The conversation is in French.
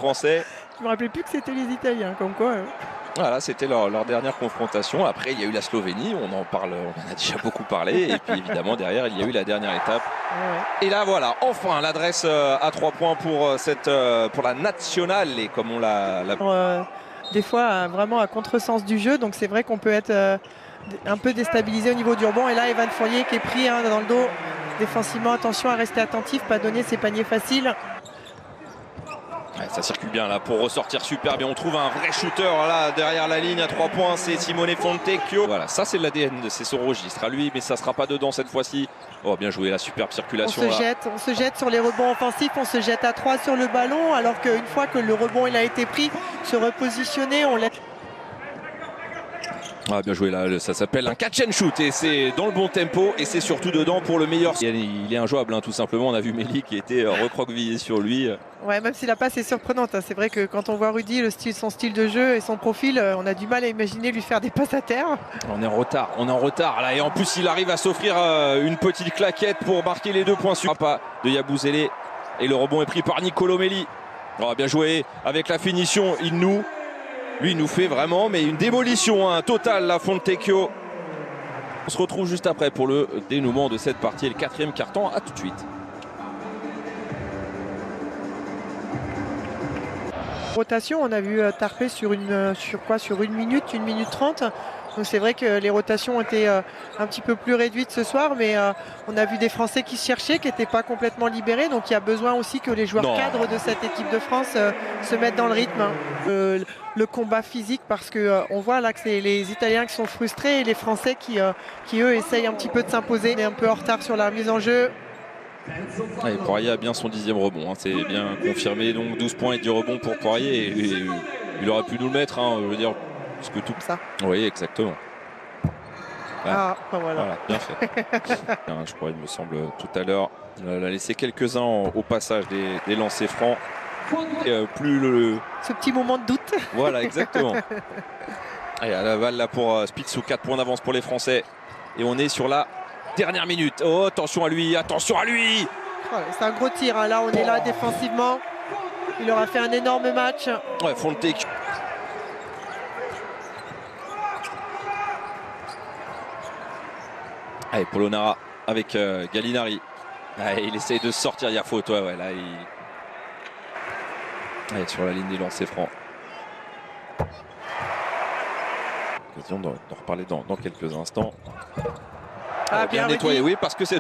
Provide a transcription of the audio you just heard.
Français. Je me rappelais plus que c'était les Italiens, comme quoi. Voilà, c'était leur dernière confrontation. Après, il y a eu la Slovénie, on en a déjà beaucoup parlé. Et puis évidemment, derrière, il y a eu la dernière étape. Ouais. Et là, voilà, enfin, l'adresse à 3 points pour la nationale. Et comme on l'a... Des fois, vraiment à contresens du jeu. Donc c'est vrai qu'on peut être un peu déstabilisé au niveau du rebond. Et là, Evan Fournier qui est pris dans le dos défensivement. Attention à rester attentif, pas donner ses paniers faciles. Ouais, ça circule bien là pour ressortir super bien. On trouve un vrai shooter là derrière la ligne à 3 points. C'est Simone Fontecchio. Voilà, ça c'est l'ADN, c'est son registre à lui, mais ça sera pas dedans cette fois-ci. Oh, bien joué, la superbe circulation. On se jette sur les rebonds offensifs, on se jette à 3 sur le ballon, alors qu'une fois que le rebond il a été pris, se repositionner, on laisse. Ah, bien joué là, ça s'appelle un catch and shoot et c'est dans le bon tempo et c'est surtout dedans pour le meilleur. Il est injouable hein, tout simplement, on a vu Mélie qui était recroquevillé sur lui. Ouais, même si la passe est surprenante, hein. C'est vrai que quand on voit Rudy, son style de jeu et son profil, on a du mal à imaginer lui faire des passes à terre. On est en retard là et en plus il arrive à s'offrir une petite claquette pour marquer les 2 points sur pas de Yabusele et le rebond est pris par Nicolo Mélie. Oh, bien joué avec la finition, Lui, il nous fait vraiment mais une démolition totale, la Fontecchio. On se retrouve juste après pour le dénouement de cette partie et le 4e quart-temps. À tout de suite. Rotation, on a vu Tarpé sur 1 minute, 1 minute 30. Donc c'est vrai que les rotations ont été un petit peu plus réduites ce soir, mais on a vu des Français qui se cherchaient, qui n'étaient pas complètement libérés. Donc il y a besoin aussi que les joueurs cadres de cette équipe de France se mettent dans le rythme. Le combat physique, parce qu'on voit là que c'est les Italiens qui sont frustrés et les Français qui eux essayent un petit peu de s'imposer. On est un peu en retard sur la mise en jeu. Ouais, Poirier a bien son 10e rebond, c'est bien confirmé. Donc 12 points et 10 rebonds pour Poirier. Et il aurait pu nous le mettre, je veux dire. Parce que tout ça. Oui, exactement. Voilà. Voilà, bien fait. Je crois, il me semble, tout à l'heure, il a laissé quelques-uns au passage des lancers francs. Et, ce petit moment de doute. Voilà, exactement. Allez, à la balle là pour Spixou, 4 points d'avance pour les Français. Et on est sur la dernière minute. Oh, attention à lui, attention à lui. C'est un gros tir, hein. Là on est là défensivement. Il aura fait un énorme match. Ouais, Fontecchio. Allez, Polonara avec Gallinari. Allez, il essaye de sortir, il y a faute. Ouais, là, Allez, sur la ligne des lancers francs. Occasion d'en reparler dans quelques instants. Bien nettoyé, oui, parce que c'est